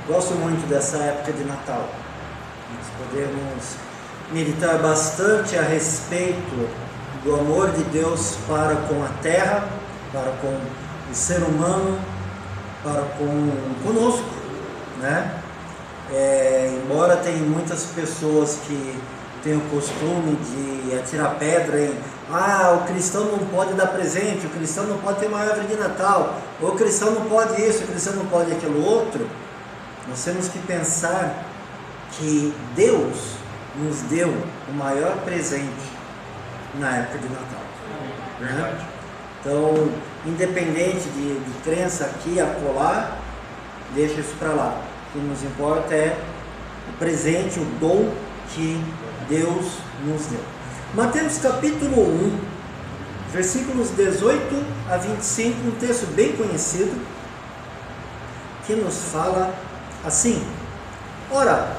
Gosto muito dessa época de Natal. Nós podemos meditar bastante a respeito do amor de Deus para com a terra, para com o ser humano, para conosco, né? Embora tenha muitas pessoas que têm o costume de atirar pedra em o cristão não pode dar presente, o cristão não pode ter uma árvore de Natal, ou o cristão não pode isso, o cristão não pode aquilo outro. Nós temos que pensar que Deus nos deu o maior presente na época de Natal, né? Então, independente de crença aqui, acolá, deixa isso para lá. O que nos importa é o presente, o dom que Deus nos deu. Mateus capítulo 1, versículos 18 a 25, um texto bem conhecido, que nos fala assim: ora,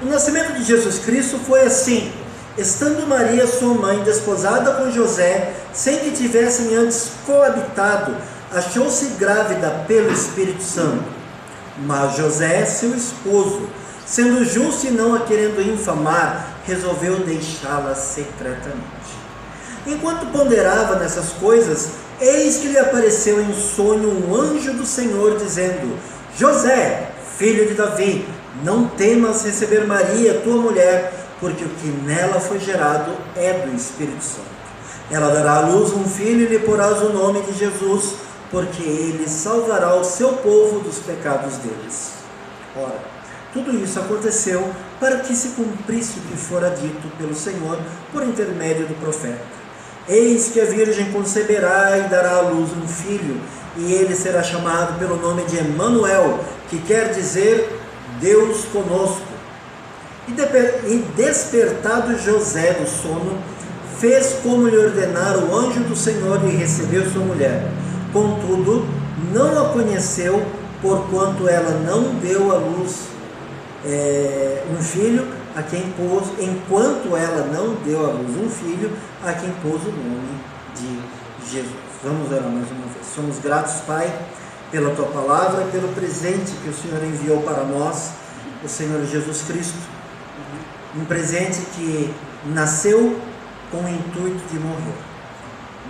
o nascimento de Jesus Cristo foi assim: estando Maria, sua mãe, desposada com José, sem que tivessem antes coabitado, achou-se grávida pelo Espírito Santo. Mas José, seu esposo, sendo justo e não a querendo infamar, resolveu deixá-la secretamente. Enquanto ponderava nessas coisas, eis que lhe apareceu em sonho um anjo do Senhor, dizendo: José, filho de Davi, não temas receber Maria, tua mulher, porque o que nela foi gerado é do Espírito Santo. Ela dará à luz um filho e lhe porás o nome de Jesus, porque ele salvará o seu povo dos pecados deles. Ora, tudo isso aconteceu para que se cumprisse o que fora dito pelo Senhor por intermédio do profeta: eis que a virgem conceberá e dará à luz um filho, e ele será chamado pelo nome de Emanuel, que quer dizer Deus conosco. E despertado José do sono, fez como lhe ordenara o anjo do Senhor e recebeu sua mulher. Contudo, não a conheceu, porquanto ela não deu à luz um filho, a quem pôs, enquanto ela não deu à luz um filho, a quem pôs o nome de Jesus. Vamos orar mais uma vez. Somos gratos, Pai, pela Tua palavra, pelo presente que o Senhor enviou para nós, o Senhor Jesus Cristo. Um presente que nasceu com o intuito de morrer.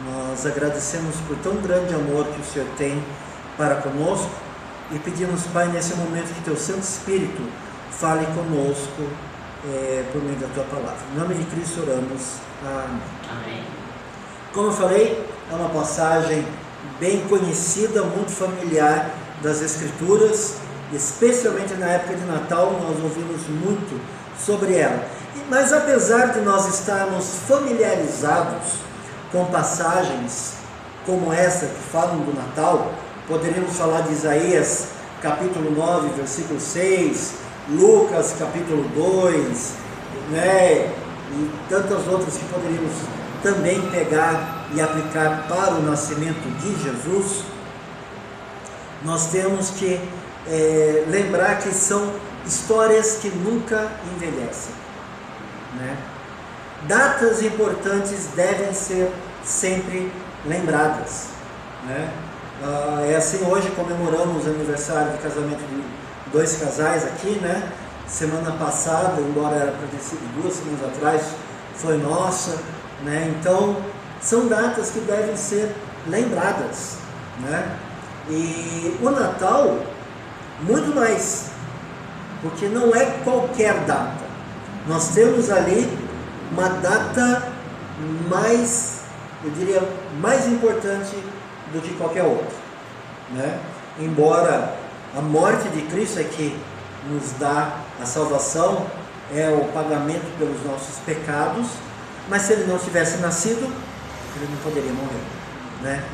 Nós agradecemos por tão grande amor que o Senhor tem para conosco e pedimos, Pai, nesse momento que Teu Santo Espírito fale conosco por meio da Tua palavra. Em nome de Cristo oramos. Amém. Amém. Como eu falei, é uma passagem bem conhecida, muito familiar das Escrituras, especialmente na época de Natal, nós ouvimos muito sobre ela. Mas apesar de nós estarmos familiarizados com passagens como essa que falam do Natal, poderíamos falar de Isaías capítulo 9, versículo 6, Lucas capítulo 2, né, e tantas outras que poderíamos também pegar e aplicar para o nascimento de Jesus. Nós temos que lembrar que são histórias que nunca envelhecem, né? Datas importantes devem ser sempre lembradas, né? É assim, hoje comemoramos o aniversário de casamento de 2 casais aqui, né? Semana passada, embora era para ter sido 2 semanas atrás, foi nossa, né? Então, são datas que devem ser lembradas, né? E o Natal, muito mais, porque não é qualquer data. Nós temos ali uma data mais, eu diria, mais importante do que qualquer outra, né? Embora a morte de Cristo é que nos dá a salvação, é o pagamento pelos nossos pecados, mas se ele não tivesse nascido, ele não poderia morrer, né?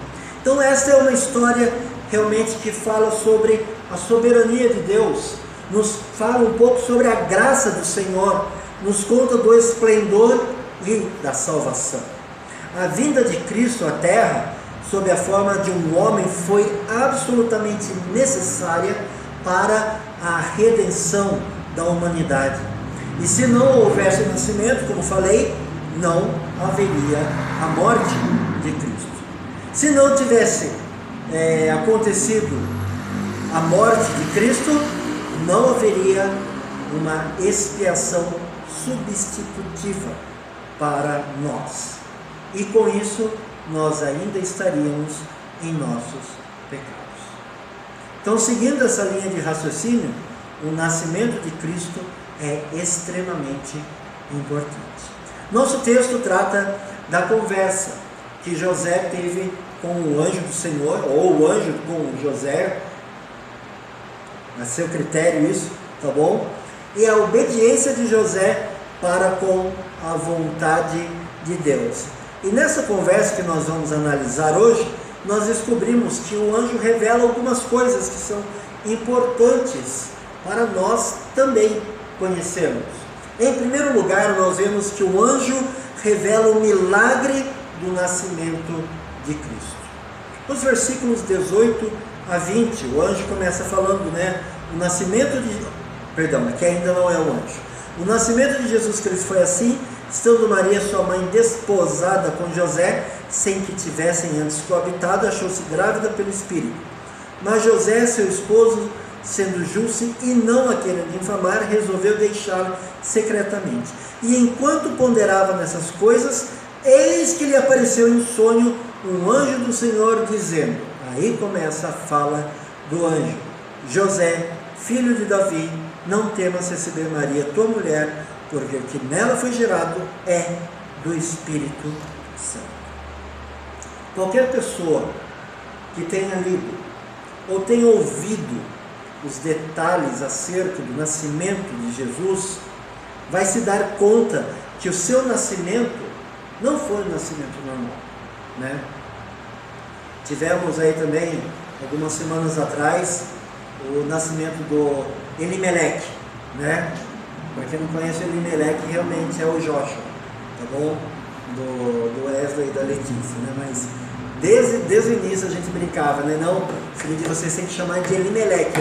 Então esta é uma história realmente que fala sobre a soberania de Deus, nos fala um pouco sobre a graça do Senhor, nos conta do esplendor e da salvação. A vinda de Cristo à Terra, sob a forma de um homem, foi absolutamente necessária para a redenção da humanidade. E se não houvesse o nascimento, como falei, não haveria a morte de Cristo. Se não tivesse acontecido a morte de Cristo, não haveria uma expiação substitutiva para nós. E com isso, nós ainda estaríamos em nossos pecados. Então, seguindo essa linha de raciocínio, o nascimento de Cristo é extremamente importante. Nosso texto trata da conversa que José teve com o anjo do Senhor, ou o anjo com José, a seu critério isso, tá bom? E a obediência de José para com a vontade de Deus. E nessa conversa que nós vamos analisar hoje, nós descobrimos que o anjo revela algumas coisas que são importantes para nós também conhecermos. Em primeiro lugar, nós vemos que o anjo revela o milagre do nascimento de Cristo. Nos versículos 18 a 20, o anjo começa falando, o nascimento de... Perdão, aqui ainda não é o anjo. O nascimento de Jesus Cristo foi assim, estando Maria, sua mãe, desposada com José, sem que tivessem antes coabitado, achou-se grávida pelo Espírito. Mas José, seu esposo, sendo justo e não a querendo infamar, resolveu deixá-lo secretamente. E enquanto ponderava nessas coisas, eis que lhe apareceu em sonho um anjo do Senhor, dizendo, aí começa a fala do anjo, José, filho de Davi, não temas receber Maria, tua mulher, porque o que nela foi gerado é do Espírito Santo. Qualquer pessoa que tenha lido ou tenha ouvido os detalhes acerca do nascimento de Jesus, vai se dar conta que o seu nascimento não foi um nascimento normal, Tivemos aí também, algumas semanas atrás, o nascimento do Elimeleque, Para quem não conhece, o Elimeleque realmente é o Joshua, tá bom? Do Wesley e da Letícia, Mas desde o início a gente brincava, Não, filho de vocês tem que chamar de Elimeleque,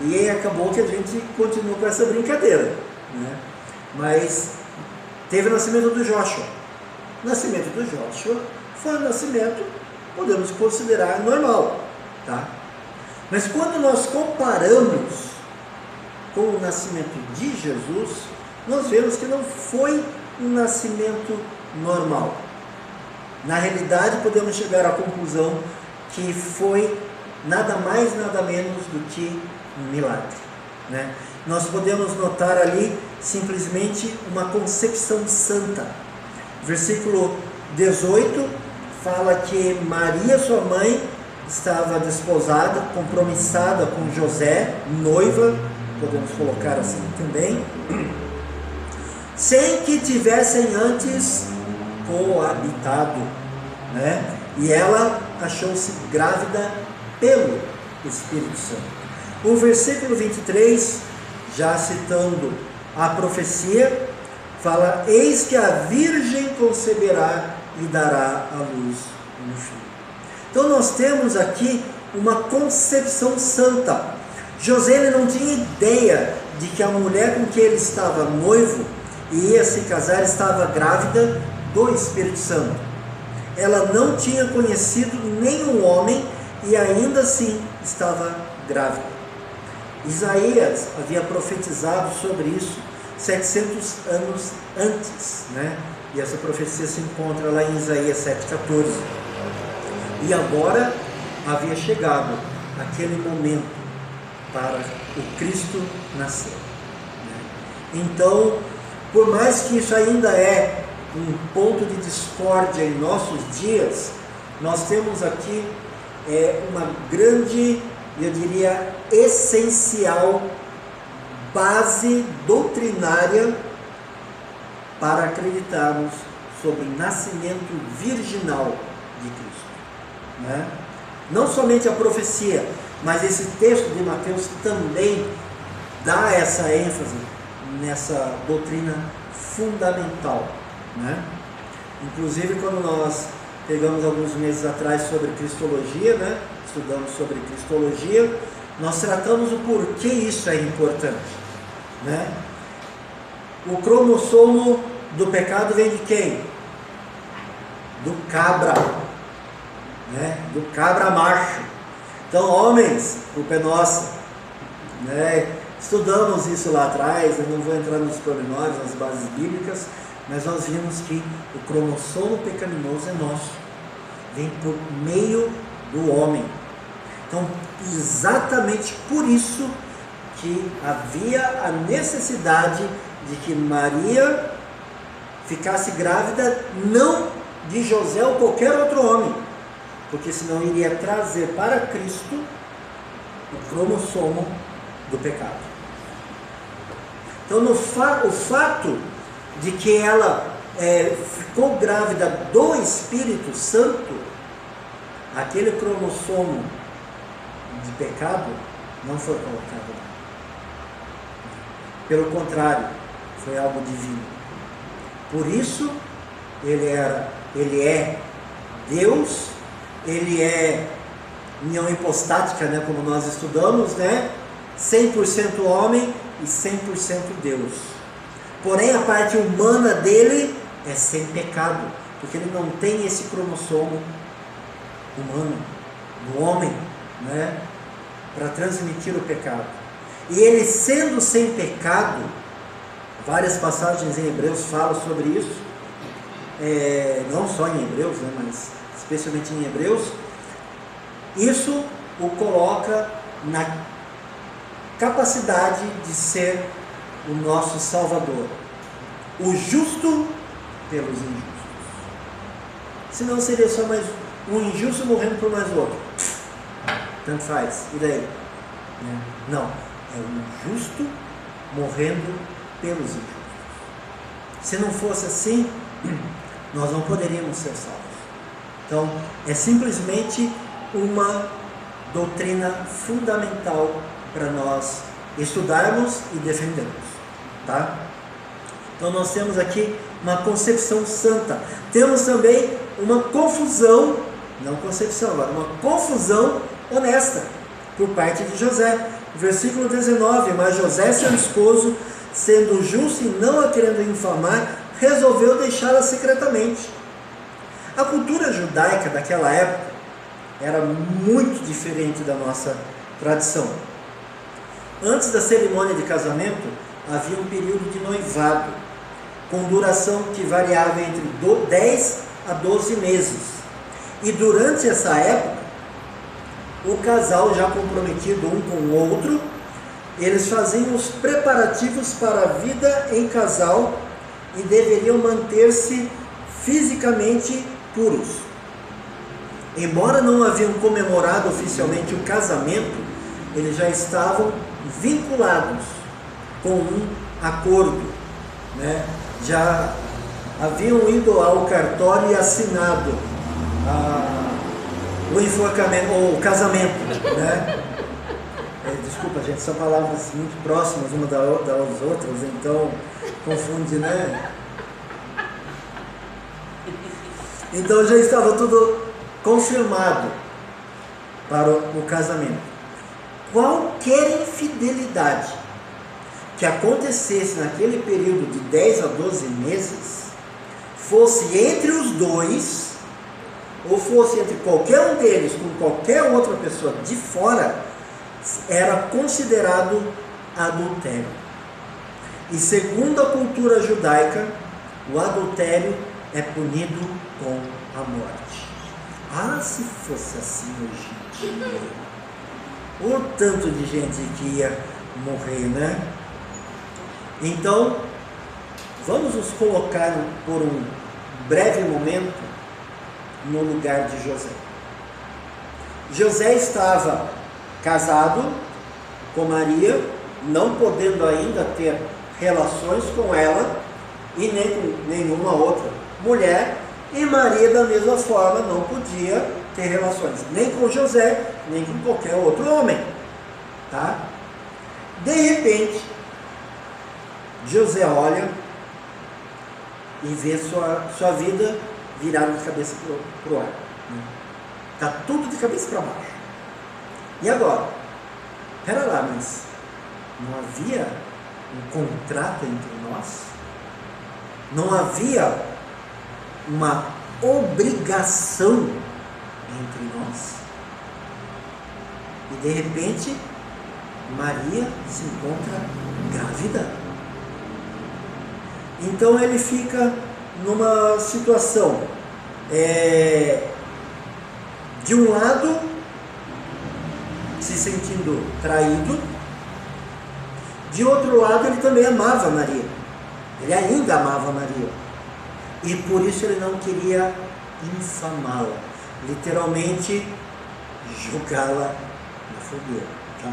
E aí acabou que a gente continuou com essa brincadeira, Mas teve o nascimento do Joshua. O nascimento do Joshua foi um nascimento, podemos considerar normal, tá? Mas quando nós comparamos com o nascimento de Jesus, nós vemos que não foi um nascimento normal. Na realidade, podemos chegar à conclusão que foi nada mais, nada menos do que um milagre, Nós podemos notar ali simplesmente uma concepção santa. Versículo 18 fala que Maria, sua mãe, estava desposada, compromissada com José, noiva, podemos colocar assim também, sem que tivessem antes coabitado, E ela achou-se grávida pelo Espírito Santo. O versículo 23, já citando a profecia, fala, eis que a virgem conceberá e dará à luz um filho. Então nós temos aqui uma concepção santa. José ele não tinha ideia de que a mulher com quem ele estava noivo e ia se casar estava grávida do Espírito Santo. Ela não tinha conhecido nenhum homem e ainda assim estava grávida. Isaías havia profetizado sobre isso 700 anos antes, E essa profecia se encontra lá em Isaías 7,14. E agora havia chegado aquele momento para o Cristo nascer. Então, por mais que isso ainda é um ponto de discórdia em nossos dias, nós temos aqui uma grande, eu diria, essencial base doutrinária para acreditarmos sobre o nascimento virginal de Cristo, Não somente a profecia, mas esse texto de Mateus também dá essa ênfase nessa doutrina fundamental, Inclusive, quando nós pegamos alguns meses atrás sobre Cristologia, estudamos sobre Cristologia, nós tratamos o porquê isso é importante, O cromossomo do pecado vem de quem? Do cabra, né? Do cabra macho. Então, homens, culpa é nossa, né? Estudamos isso lá atrás, eu não vou entrar nos pormenores, nas bases bíblicas, mas nós vimos que o cromossomo pecaminoso é nosso, vem por meio do homem. Então, exatamente por isso que havia a necessidade de que Maria ficasse grávida, não de José ou qualquer outro homem, porque senão iria trazer para Cristo o cromossomo do pecado. Então, o fato de que ela ficou grávida do Espírito Santo, aquele cromossomo de pecado não foi colocado lá. Pelo contrário, foi algo divino. Por isso, ele é Deus, ele é união hipostática, né, como nós estudamos, né, 100% homem e 100% Deus. Porém, a parte humana dele é sem pecado, porque ele não tem esse cromossomo humano, do homem, né, para transmitir o pecado. E ele sendo sem pecado, várias passagens em Hebreus falam sobre isso, não só em Hebreus, né, mas especialmente em Hebreus, isso o coloca na capacidade de ser o nosso Salvador, o justo pelos injustos. Senão seria só mais um injusto morrendo por mais outro. Tanto faz. E daí? Não. É um justo morrendo pelos injustos. Se não fosse assim, nós não poderíamos ser salvos. Então, é simplesmente uma doutrina fundamental para nós estudarmos e defendermos. Tá? Então, nós temos aqui uma concepção santa. Temos também uma confusão, não concepção agora, uma confusão honesta por parte de José. Versículo 19, mas José, seu esposo, sendo justo e não a querendo infamar, resolveu deixá-la secretamente. A cultura judaica daquela época era muito diferente da nossa tradição. Antes da cerimônia de casamento, havia um período de noivado, com duração que variava entre 10 a 12 meses. E durante essa época, o casal já comprometido um com o outro, eles faziam os preparativos para a vida em casal e deveriam manter-se fisicamente puros. Embora não haviam comemorado oficialmente o casamento, eles já estavam vinculados com um acordo, né? Já haviam ido ao cartório e assinado o enforcamento, ou o casamento, né? Desculpa, gente, são palavras muito próximas uma das outras, então confunde, né? Então já estava tudo confirmado para o casamento. Qualquer infidelidade que acontecesse naquele período de 10 a 12 meses, fosse entre os dois, ou fosse entre qualquer um deles com qualquer outra pessoa de fora, era considerado adultério. E segundo a cultura judaica, o adultério é punido com a morte. Ah, se fosse assim hoje em dia, o tanto de gente que ia morrer, né? Então, vamos nos colocar por um breve momento no lugar de José. José estava casado com Maria, não podendo ainda ter relações com ela e nem com nenhuma outra mulher, e Maria da mesma forma não podia ter relações nem com José, nem com qualquer outro homem, tá? De repente, José olha e vê sua vida virada de cabeça para o ar. Está tudo de cabeça para baixo. E agora? Espera lá, mas não havia um contrato entre nós? Não havia uma obrigação entre nós. E de repente, Maria se encontra grávida. Então ele fica numa situação, de um lado, se sentindo traído, de outro lado ele também amava Maria, ele ainda amava Maria, e por isso ele não queria infamá-la, literalmente jogá-la na fogueira, tá?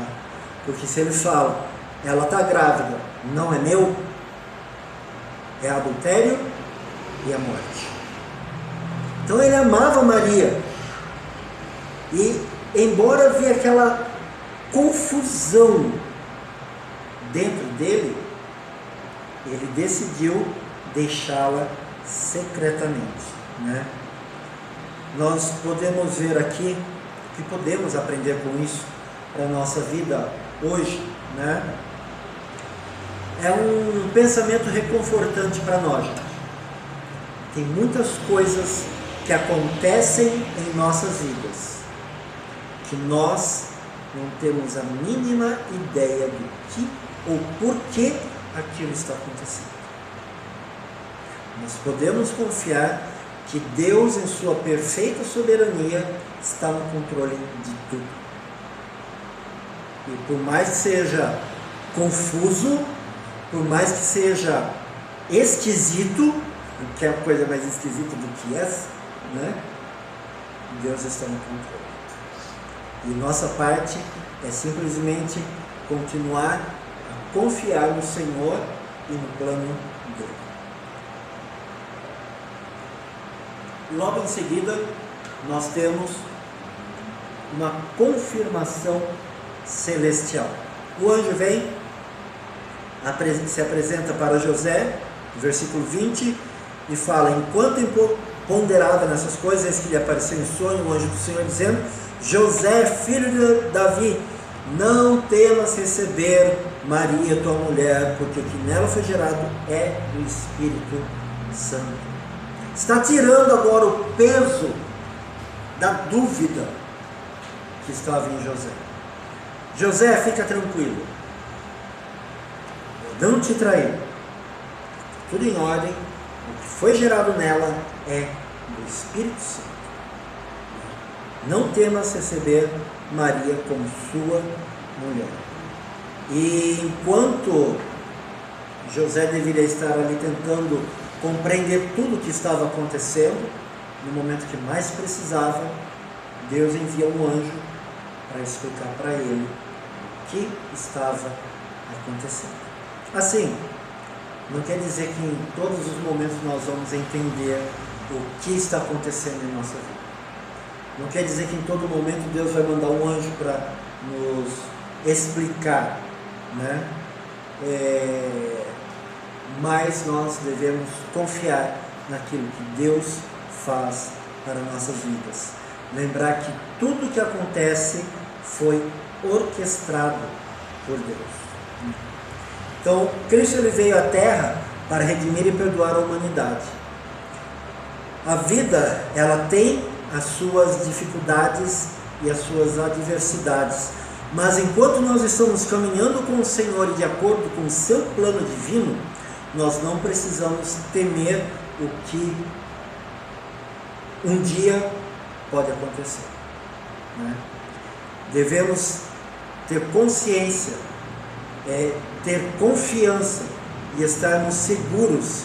Porque se ele fala, ela está grávida, não é meu, é adultério e a morte. Então ele amava Maria, e embora havia aquela confusão dentro dele, ele decidiu deixá-la secretamente, né? Nós podemos ver aqui que podemos aprender com isso para a nossa vida hoje, né? É um pensamento reconfortante para nós. Tem muitas coisas que acontecem em nossas vidas que nós não temos a mínima ideia do que ou por que aquilo está acontecendo. Nós podemos confiar que Deus, em sua perfeita soberania, está no controle de tudo. E por mais que seja confuso, por mais que seja esquisito, que é a coisa mais esquisita do que essa, né? Deus está no controle. E nossa parte é simplesmente continuar a confiar no Senhor e no plano dele. Logo em seguida, nós temos uma confirmação celestial. O anjo vem, se apresenta para José, versículo 20, e fala: enquanto ponderava nessas coisas, eis que lhe apareceu em sonho o anjo do Senhor, dizendo: José, filho de Davi, não temas receber Maria, tua mulher, porque o que nela foi gerado é do Espírito Santo. Está tirando agora o peso da dúvida que estava em José. José, fica tranquilo, eu não te traí, tudo em ordem, o que foi gerado nela é do Espírito Santo. Não temas receber Maria como sua mulher. E enquanto José deveria estar ali tentando compreender tudo o que estava acontecendo, no momento que mais precisava, Deus envia um anjo para explicar para ele o que estava acontecendo. Assim, não quer dizer que em todos os momentos nós vamos entender o que está acontecendo em nossa vida. Não quer dizer que em todo momento Deus vai mandar um anjo para nos explicar, né? Mas nós devemos confiar naquilo que Deus faz para nossas vidas. Lembrar que tudo que acontece foi orquestrado por Deus. Então, Cristo ele veio à Terra para redimir e perdoar a humanidade. A vida, ela tem as suas dificuldades e as suas adversidades, mas enquanto nós estamos caminhando com o Senhor e de acordo com o seu plano divino, nós não precisamos temer o que um dia pode acontecer, né? Devemos ter consciência, ter confiança e estarmos seguros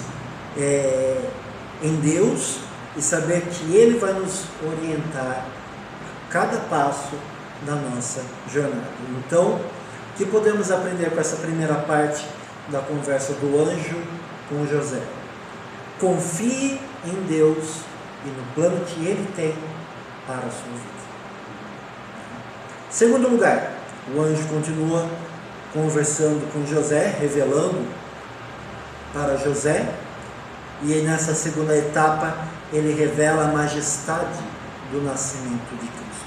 em Deus e saber que Ele vai nos orientar a cada passo da nossa jornada. Então, o que podemos aprender com essa primeira parte da conversa do anjo com José? Confie em Deus e no plano que Ele tem para a sua vida. Segundo lugar, o anjo continua conversando com José, revelando para José, e nessa segunda etapa ele revela a majestade do nascimento de Cristo.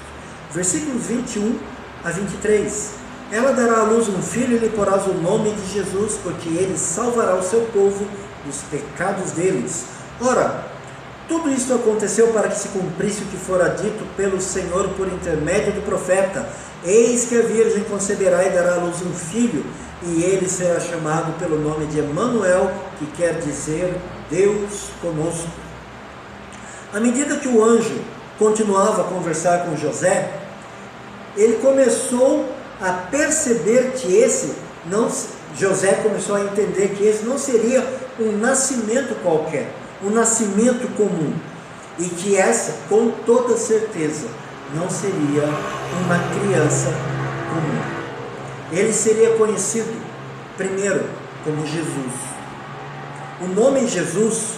Versículos 21 a 23. Ela dará à luz um filho e lhe porás o nome de Jesus, porque ele salvará o seu povo dos pecados deles. Ora, tudo isso aconteceu para que se cumprisse o que fora dito pelo Senhor por intermédio do profeta: eis que a virgem conceberá e dará à luz um filho, e ele será chamado pelo nome de Emanuel, que quer dizer Deus conosco. À medida que o anjo continuava a conversar com José, ele começou a perceber que José começou a entender que esse não seria um nascimento qualquer, um nascimento comum, e que essa, com toda certeza, não seria uma criança comum. Ele seria conhecido primeiro como Jesus. O nome Jesus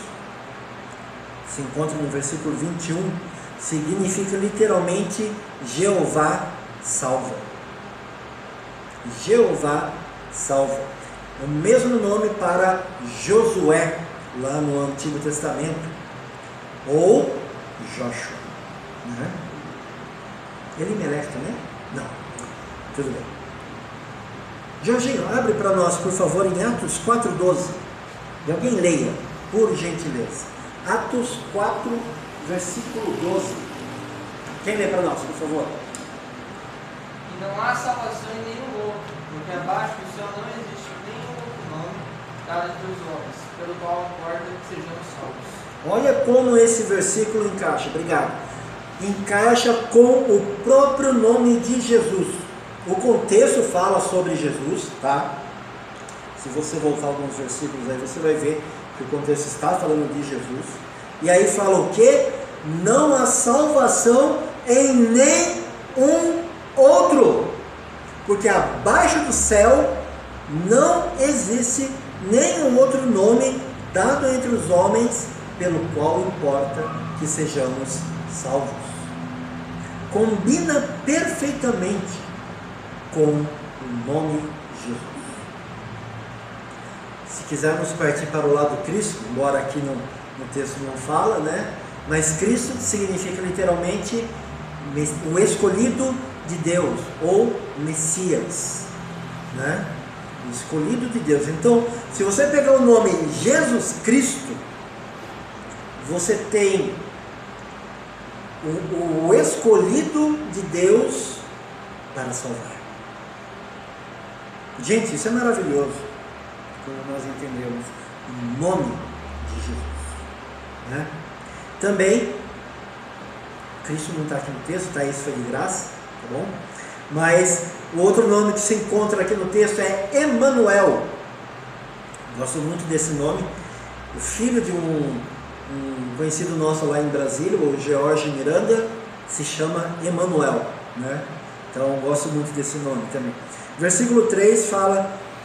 se encontra no versículo 21, significa literalmente Jeová salva. Jeová salva. O mesmo nome para Josué lá no Antigo Testamento, ou Joshua, né? Elimelec também? Não, tudo bem. Jorginho, abre para nós, por favor, em Atos 4:12. E alguém leia, por gentileza. Atos 4, versículo 12. Quem lê para nós, por favor? E não há salvação em nenhum outro, porque abaixo do céu não existe nenhum outro nome dado entre os homens, pelo qual importa que sejamos salvos. Olha como esse versículo encaixa, obrigado. Encaixa com o próprio nome de Jesus. O contexto fala sobre Jesus, tá? Se você voltar alguns versículos aí, você vai ver que o contexto está falando de Jesus. E aí fala o quê? Não há salvação em nenhum outro, porque abaixo do céu não existe nenhum outro nome dado entre os homens pelo qual importa que sejamos salvos. Combina perfeitamente com o nome Jesus. Se quisermos partir para o lado Cristo, embora aqui no texto não fala, né? Mas Cristo significa literalmente o escolhido de Deus, ou Messias, né? O escolhido de Deus. Então, se você pegar o nome Jesus Cristo, você tem o escolhido de Deus para salvar. Gente, isso é maravilhoso, como nós entendemos o nome de Jesus, né? Também, Cristo não está aqui no texto, tá? Isso foi de graça, tá bom? Mas o outro nome que se encontra aqui no texto é Emanuel. Gosto muito desse nome. O filho de um conhecido nosso lá em Brasília, o George Miranda, se chama Emanuel, né? Então eu gosto muito desse nome também. Versículo 3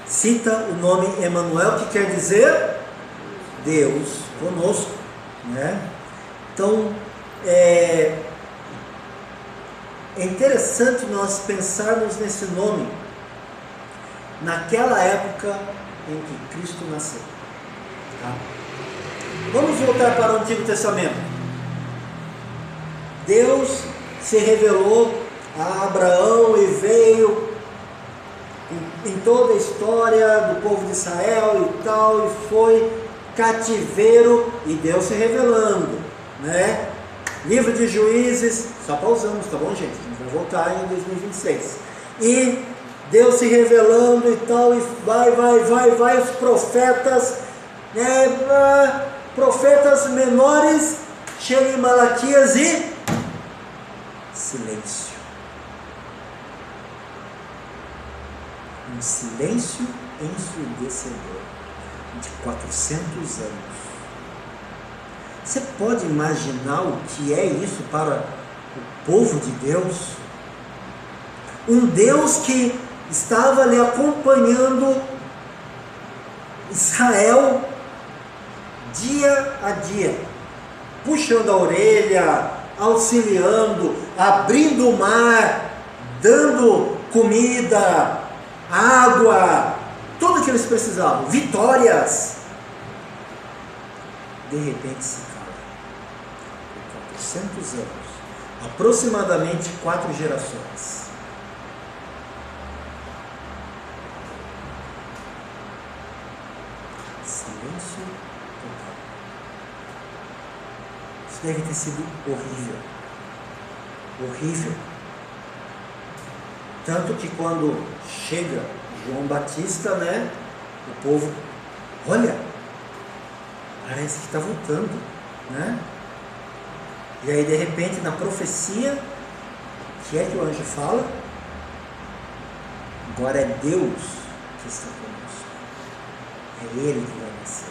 cita o nome Emanuel, que quer dizer Deus conosco, né? Então é interessante nós pensarmos nesse nome naquela época em que Cristo nasceu, tá? Vamos voltar para o Antigo Testamento. Deus se revelou a Abraão e veio em toda a história do povo de Israel e tal, e foi cativeiro, e Deus se revelando, né? Livro de Juízes, só pausamos, tá bom, gente? A gente vai voltar em 2026. E Deus se revelando e tal, e vai, os profetas, né? Profetas menores, chegam em Malaquias e silêncio. Um silêncio ensurdecedor de 400 anos. Você pode imaginar o que é isso para o povo de Deus? Um Deus que estava ali acompanhando Israel dia a dia, puxando a orelha, auxiliando, abrindo o mar, dando comida, água, tudo que eles precisavam, vitórias. De repente se cala. Por 400 anos, aproximadamente 4 gerações. Silêncio deve ter sido horrível. Horrível. Tanto que quando chega João Batista, né? O povo, olha, parece que está voltando, né? E aí de repente na profecia, o que é que o anjo fala? Agora é Deus que está conosco. É Ele que vai nascer.